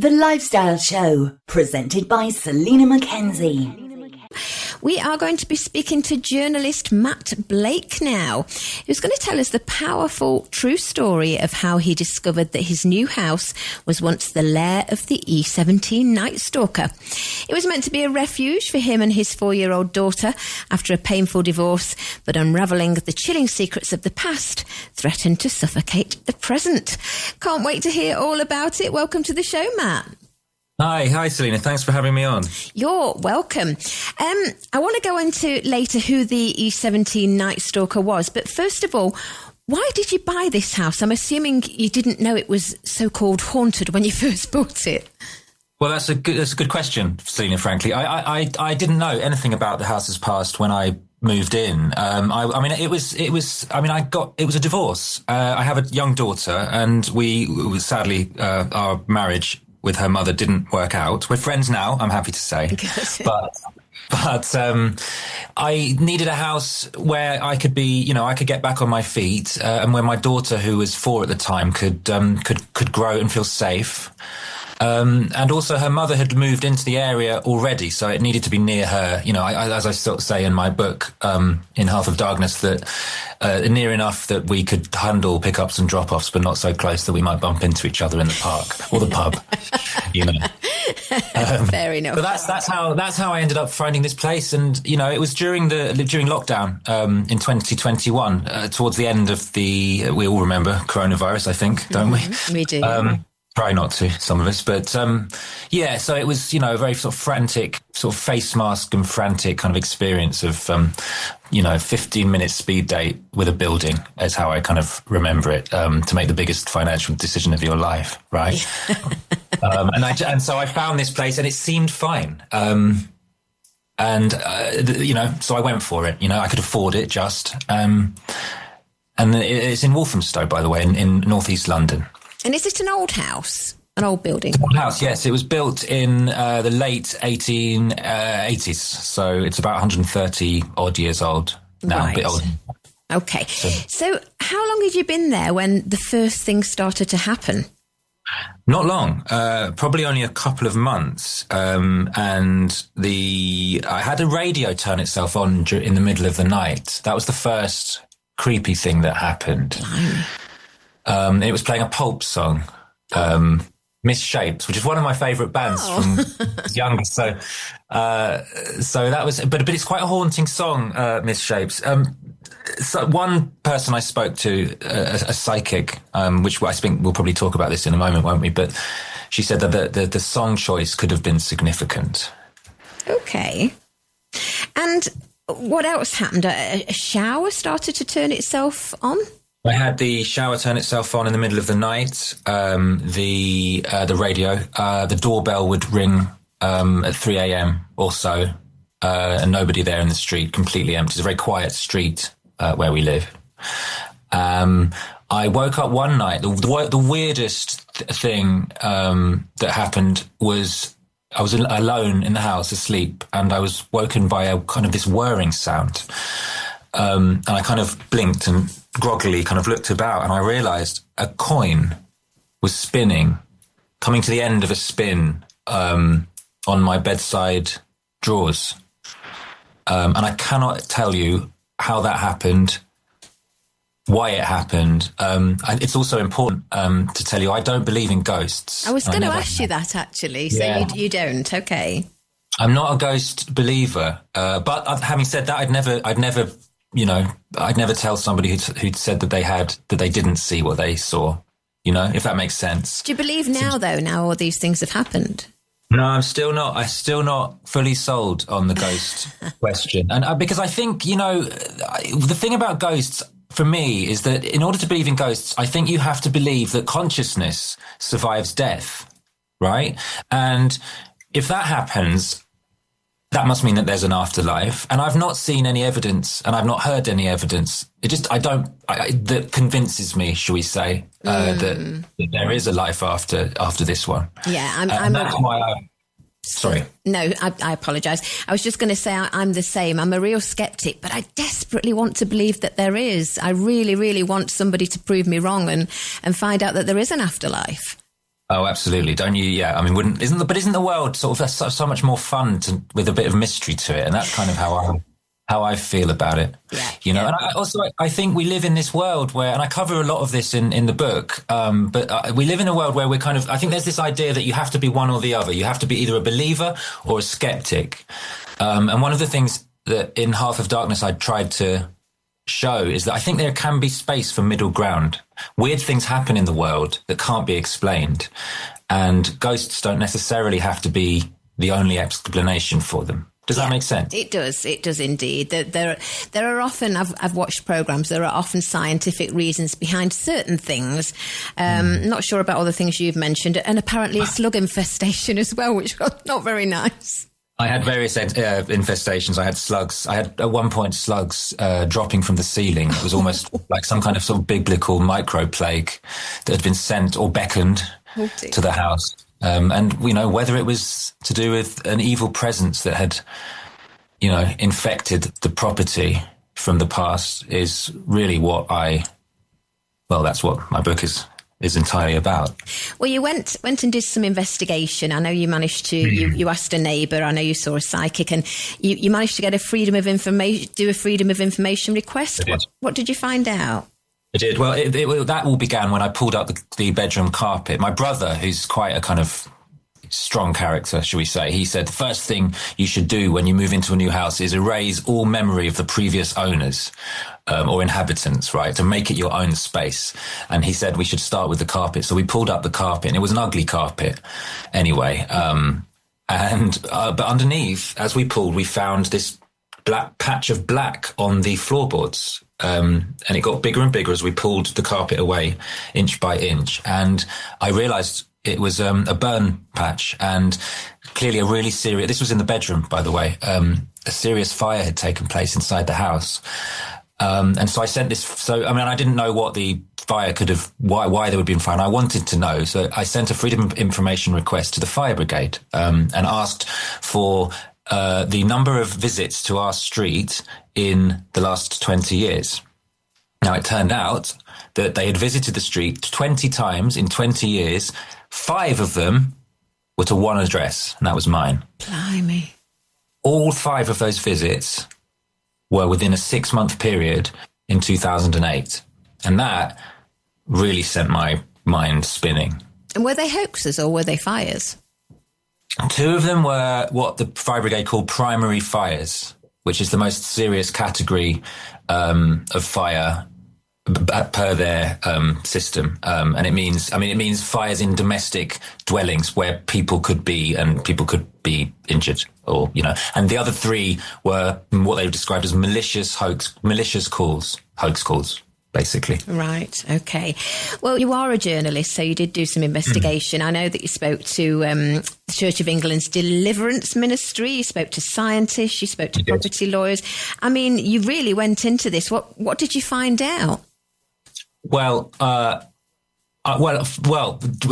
The Lifestyle Show, presented by Selena Mackenzie. We are going to be speaking to journalist Matt Blake now, who's going to tell us the powerful true story of how he discovered that his new house was once the lair of the E17 Night Stalker. It was meant to be a refuge for him and his 4-year-old daughter after a painful divorce, but unravelling the chilling secrets of the past threatened to suffocate the present. Can't wait to hear all about it. Welcome to the show, Matt. Hi, Selena. Thanks for having me on. You're welcome. I want to go into later who the E17 Night Stalker was, but first of all, why did you buy this house? I'm assuming you didn't know it was so-called haunted when you first bought it. Well, that's a good question, Selena. Frankly, I didn't know anything about the house's past when I moved in. It was a divorce. I have a young daughter, and sadly our marriage with her mother didn't work out. We're friends now, I'm happy to say. But I needed a house where I could be, I could get back on my feet, and where my daughter, who was 4 at the time, could grow and feel safe. And also her mother had moved into the area already, so it needed to be near her. As I sort of say in my book, in Hearth of Darkness, that near enough that we could handle pickups and drop-offs, but not so close that we might bump into each other in the park or the pub. Fair enough. But that's how I ended up finding this place, and it was during lockdown in 2021, towards the end of we all remember coronavirus, I think, don't we? We do. Try not to, some of us, but so it was, a very sort of frantic, sort of face mask and frantic kind of experience of 15-minute speed date with a building is how I kind of remember it, to make the biggest financial decision of your life, right? So I found this place and it seemed fine, so I went for it. I could afford it and it's in Walthamstow, by the way, in northeast London. And is it an old house? An old building? Old house, yes. It was built in the late 1880s. So it's about 130 odd years old now, right. A bit old. Okay. So how long had you been there when the first thing started to happen? Not long, probably only a couple of months. I had the radio turn itself on in the middle of the night. That was the first creepy thing that happened. Blimey. It was playing a Pulp song, Misshapes, which is one of my favourite bands from younger. So that was, but it's quite a haunting song, Misshapes. So one person I spoke to, a psychic, which I think we'll probably talk about this in a moment, won't we? But she said that the song choice could have been significant. Okay. And what else happened? A shower started to turn itself on? I had the shower turn itself on in the middle of the night. The radio, the doorbell would ring at 3 a.m. or so, and nobody there in the street, completely empty. It's a very quiet street where we live. I woke up one night. The weirdest thing that happened was I was alone in the house, asleep, and I was woken by a kind of this whirring sound. And I kind of blinked and groggily kind of looked about, and I realised a coin was spinning, coming to the end of a spin on my bedside drawers. And I cannot tell you how that happened, why it happened. It's also important to tell you I don't believe in ghosts. I was going to ask you that, actually. So yeah. You don't, okay. I'm not a ghost believer, but having said that, I'd never tell somebody who'd said that they didn't see what they saw, if that makes sense. Do you believe now, though, now all these things have happened? No, I'm still not fully sold on the ghost question. And because I think, the thing about ghosts for me is that in order to believe in ghosts, I think you have to believe that consciousness survives death, right? And if that happens, that must mean that there's an afterlife. And I've not seen any evidence, and I've not heard any evidence. That convinces me, shall we say, that there is a life after this one. Yeah, that's why sorry. No, I apologise. I was just going to say I'm the same. I'm a real sceptic, but I desperately want to believe that there is. I really, really want somebody to prove me wrong and find out that there is an afterlife. Oh, absolutely. Don't you? Yeah. I mean, isn't the world sort of so much more fun with a bit of mystery to it? And that's kind of how I feel about it. Yeah. And I think we live in this world where, and I cover a lot of this in the book, but we live in a world where I think there's this idea that you have to be one or the other. You have to be either a believer or a skeptic. And one of the things that in Hearth of Darkness I tried to show is that I think there can be space for middle ground. Weird things happen in the world that can't be explained, and ghosts don't necessarily have to be the only explanation for them. Does that make sense? It does indeed. There are often, I've watched programs, there are often scientific reasons behind certain things. Not sure about other things you've mentioned, and apparently a slug infestation as well, which was not very nice. I had various infestations. I had slugs. I had at one point slugs dropping from the ceiling. It was almost like some kind of sort of biblical microplague that had been sent or beckoned to the house. And whether it was to do with an evil presence that had, infected the property from the past is really that's what my book is entirely about. Well, you went and did some investigation. I know you managed to, you asked a neighbour, I know you saw a psychic, and you managed to get a freedom of information request. What did you find out? I did. Well, that all began when I pulled up the bedroom carpet. My brother, who's quite a kind of strong character, shall we say, he said the first thing you should do when you move into a new house is erase all memory of the previous owners or inhabitants, right, to make it your own space. And he said we should start with the carpet. So we pulled up the carpet, and it was an ugly carpet anyway. But underneath, as we pulled, we found this black patch of black on the floorboards. And it got bigger and bigger as we pulled the carpet away inch by inch. And I realized it was a burn patch, and clearly a really serious, this was in the bedroom, by the way, a serious fire had taken place inside the house. And so I sent this, I didn't know what the fire could have, why there would be a fire, and I wanted to know. So I sent a freedom of information request to the fire brigade, and asked for the number of visits to our street in the last 20 years. Now, it turned out that they had visited the street 20 times in 20 years. 5 of them were to one address, and that was mine. Blimey. All 5 of those visits were within a 6-month period in 2008. And that really sent my mind spinning. And were they hoaxes or were they fires? 2 of them were what the fire brigade called primary fires, which is the most serious category of fire per their system. And it means fires in domestic dwellings where people could be injured or, and the other 3 were what they described as malicious calls, hoax calls. Basically. Right. Okay. Well, you are a journalist, so you did do some investigation. I know that you spoke to the Church of England's Deliverance Ministry. You spoke to scientists. You spoke to property lawyers. I mean, you really went into this. What did you find out? Well,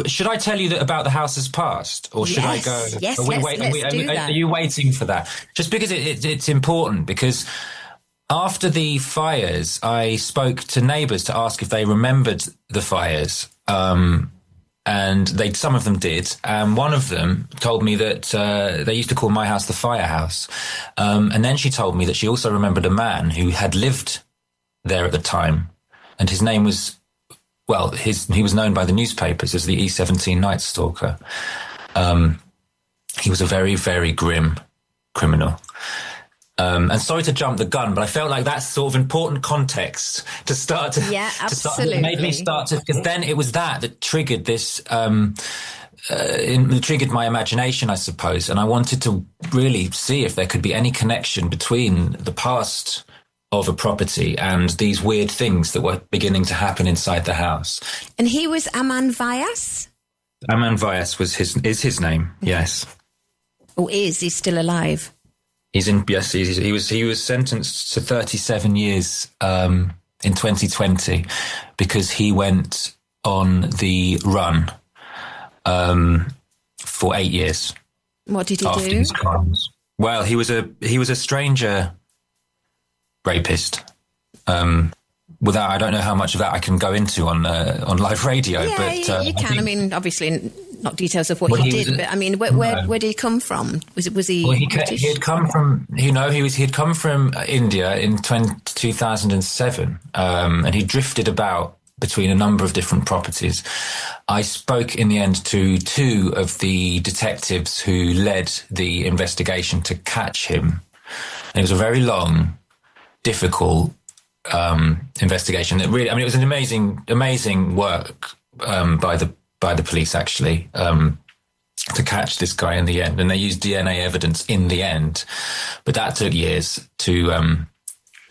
should I tell you about the house's past, or should I go? Yes, let's do that. Are you waiting for that? Just because it's important, because after the fires, I spoke to neighbours to ask if they remembered the fires, and some of them did. And one of them told me that they used to call my house the firehouse. And then she told me that she also remembered a man who had lived there at the time, and his name was, he was known by the newspapers as the E17 Night Stalker. He was a very, very grim criminal. And sorry to jump the gun, but I felt like that's sort of important context to start to, absolutely. Made me start to, because then it was that triggered this, it triggered my imagination, I suppose. And I wanted to really see if there could be any connection between the past of a property and these weird things that were beginning to happen inside the house. And he was Aman Vyas? Aman Vyas is his name, yes. Oh, he's still alive? He was sentenced to 37 years in 2020 because he went on the run for 8 years. What did he after do? His crimes. Well, he was a stranger rapist. I don't know how much of that I can go into on live radio. Yeah, but you can. I mean, obviously, not details of what he did, but I mean, where did he come from? Was he? Well, he had come from, he'd come from India in 2007, and he drifted about between a number of different properties. I spoke in the end to two of the detectives who led the investigation to catch him. And it was a very long, difficult investigation. It really, I mean, it was an amazing work by the police, actually, to catch this guy in the end. And they used DNA evidence in the end, but that took years to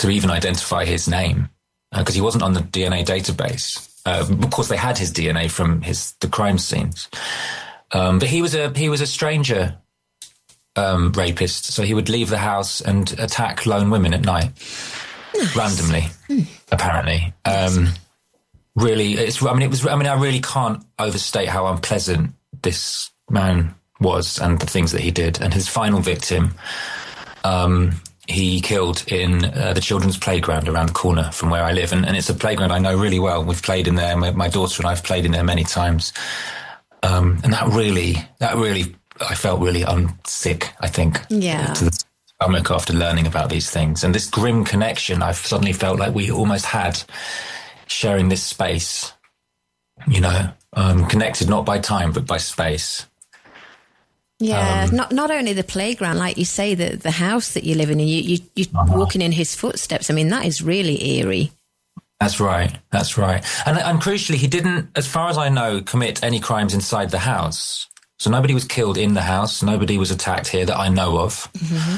even identify his name. Because he wasn't on the DNA database. Of course, they had his DNA from the crime scenes, but he was a stranger rapist. So he would leave the house and attack lone women at night, randomly, apparently. Really, I really can't overstate how unpleasant this man was and the things that he did. And his final victim, he killed in the children's playground around the corner from where I live. And it's a playground I know really well. We've played in there. My daughter and I have played in there many times. And that really, I felt really sick, I think. Yeah. To the stomach after learning about these things. And this grim connection, I've suddenly felt like we almost had, sharing this space, connected not by time, but by space. Yeah, not only the playground, like you say, the house that you live in, and you're walking in his footsteps. I mean, that is really eerie. That's right. And crucially, he didn't, as far as I know, commit any crimes inside the house. So nobody was killed in the house. Nobody was attacked here that I know of. Mm-hmm.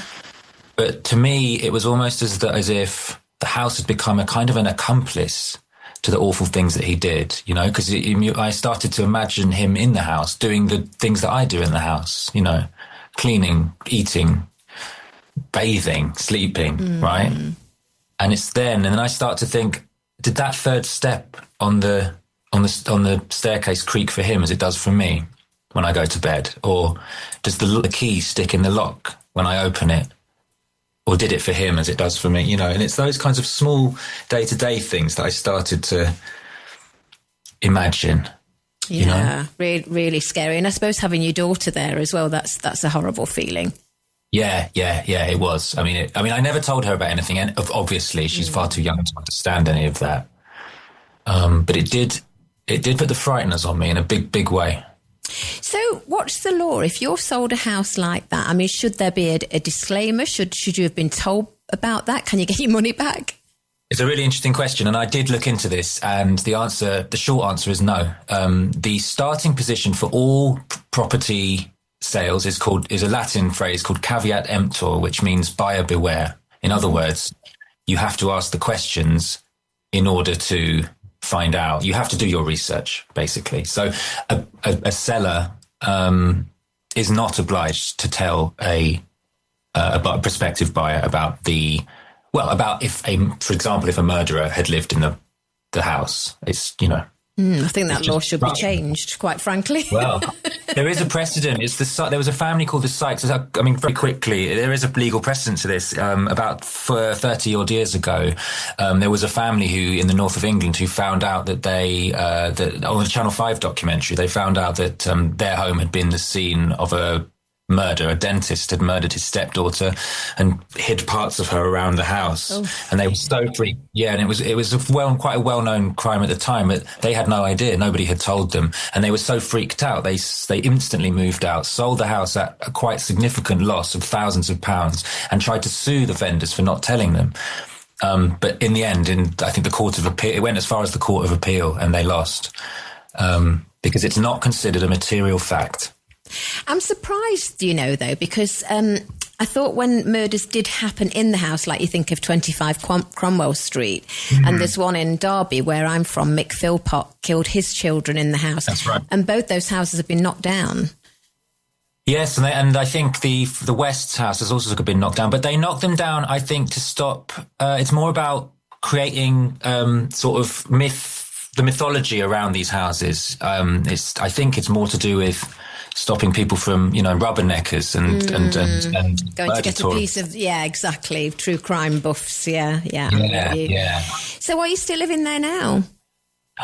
But to me, it was almost as if the house had become a kind of an accomplice to the awful things that he did, because I started to imagine him in the house doing the things that I do in the house, cleaning, eating, bathing, sleeping, right? And it's then I start to think, did that third step on the staircase creak for him as it does for me when I go to bed? Or does the key stick in the lock when I open it? Or did it for him as it does for me, And it's those kinds of small day-to-day things that I started to imagine. Yeah, really scary. And I suppose having your daughter there as well, that's a horrible feeling. Yeah, it was. I mean, I never told her about anything, and obviously she's far too young to understand any of that. But it did put the frighteners on me in a big way. So what's the law? If you're sold a house like that, I mean, should there be a disclaimer? Should you have been told about that? Can you get your money back? It's a really interesting question, and I did look into this, and the short answer is no. The starting position for all property sales is a Latin phrase called caveat emptor, which means buyer beware. In other words, you have to ask the questions in order to find out. You have to do your research, basically. So a seller is not obliged to tell a prospective buyer about for example, if a murderer had lived in the house. It's, I think that law should be changed, quite frankly. Well, there is a precedent. There was a family called the Sykes. I mean, very quickly, there is a legal precedent to this. About 30 odd years ago, there was a family in the north of England who found out that on the Channel 5 documentary, they found out that their home had been the scene of a murder. A dentist had murdered his stepdaughter and hid parts of her around the house. Oh. And they were so freaked. Yeah, and it was quite a well-known crime at the time, but they had no idea. Nobody had told them. And they were so freaked out, they instantly moved out, sold the house at a quite significant loss of thousands of pounds, and tried to sue the vendors for not telling them. But in the end, I think the Court of Appeal, it went as far as the Court of Appeal, and they lost because it's not considered a material fact. I'm surprised, though, because I thought when murders did happen in the house, like you think of 25 Cromwell Street, and there's one in Derby where I'm from, Mick Philpott killed his children in the house. That's right. And both those houses have been knocked down. Yes, and I think the West's house has also been knocked down, but they knocked them down, I think, to stop. It's more about creating sort of the mythology around these houses. I think it's more to do with stopping people from, rubberneckers and going to get a piece of, exactly, true crime buffs. Yeah. Yeah. So are you still living there now?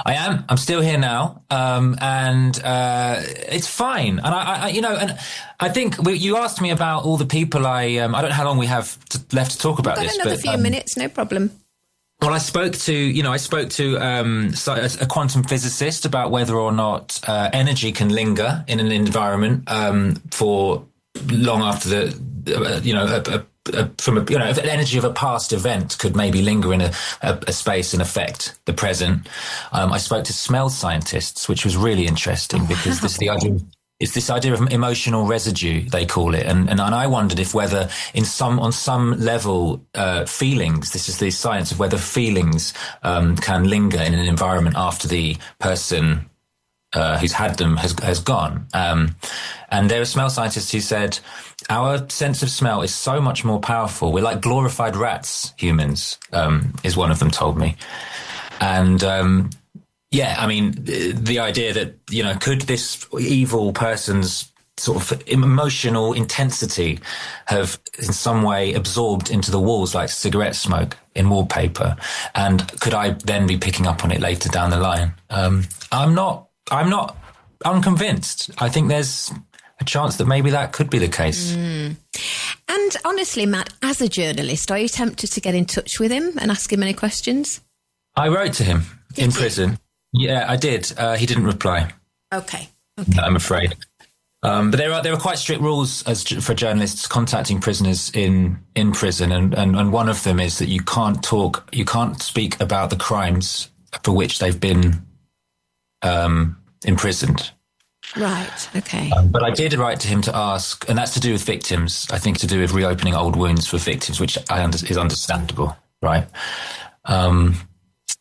I am. I'm still here now, and it's fine. And and I think you asked me about all the people I don't know how long we have left to talk about We've got this. Another few minutes, no problem. Well, I spoke to a quantum physicist about whether or not energy can linger in an environment for long after the the energy of a past event could maybe linger in a space and affect the present. I spoke to smell scientists, which was really interesting because it's this idea of emotional residue, they call it. And I wondered if whether on some level, feelings, this is the science of whether feelings can linger in an environment after the person who's had them has gone. And there are smell scientists who said, our sense of smell is so much more powerful. We're like glorified rats, humans, is one of them told me. And I mean, the idea that, could this evil person's sort of emotional intensity have in some way absorbed into the walls like cigarette smoke in wallpaper? And could I then be picking up on it later down the line? I'm not unconvinced. I think there's a chance that maybe that could be the case. And honestly, Matt, as a journalist, are you tempted to get in touch with him and ask him any questions? I wrote to him in prison. Yeah, I did. He didn't reply. Okay. I'm afraid. But there are quite strict rules for journalists contacting prisoners in prison, and one of them is that you can't speak about the crimes for which they've been imprisoned. Right. Okay. But I did write to him to ask, and that's to do with victims. I think to do with reopening old wounds for victims, which is understandable, right?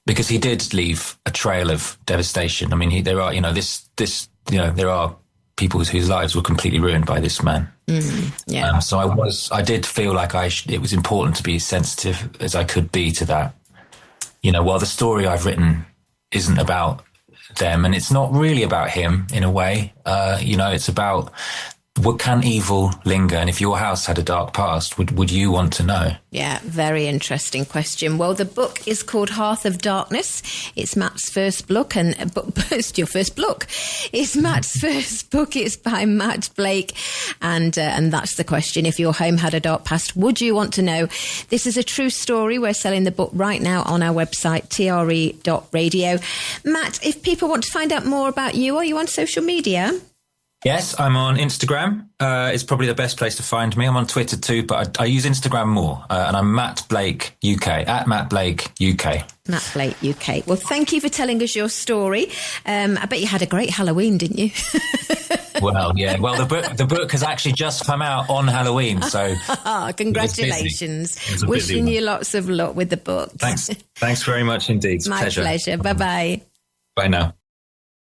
Because he did leave a trail of devastation. I mean, there are people whose lives were completely ruined by this man. So I did feel like it was important to be as sensitive as I could be to that. While the story I've written isn't about them, and it's not really about him in a way. It's about what can evil linger, and if your house had a dark past, would you want to know? Yeah, very interesting question. Well, the book is called Hearth of Darkness. It's Matt's first book, and it's your first book. It's Matt's first book. It's by Matt Blake, and that's the question. If your home had a dark past, would you want to know? This is a true story. We're selling the book right now on our website, TRE.radio. Matt, if people want to find out more about you, are you on social media? Yes, I'm on Instagram. It's probably the best place to find me. I'm on Twitter too, but I use Instagram more. And I'm Matt Blake UK, at Matt Blake UK. Matt Blake UK. Well, thank you for telling us your story. I bet you had a great Halloween, didn't you? Well, yeah. Well, the book has actually just come out on Halloween, so congratulations. Wishing you lots of luck with the book. Thanks very much indeed. It's a My pleasure. pleasure. Bye-bye. Bye now.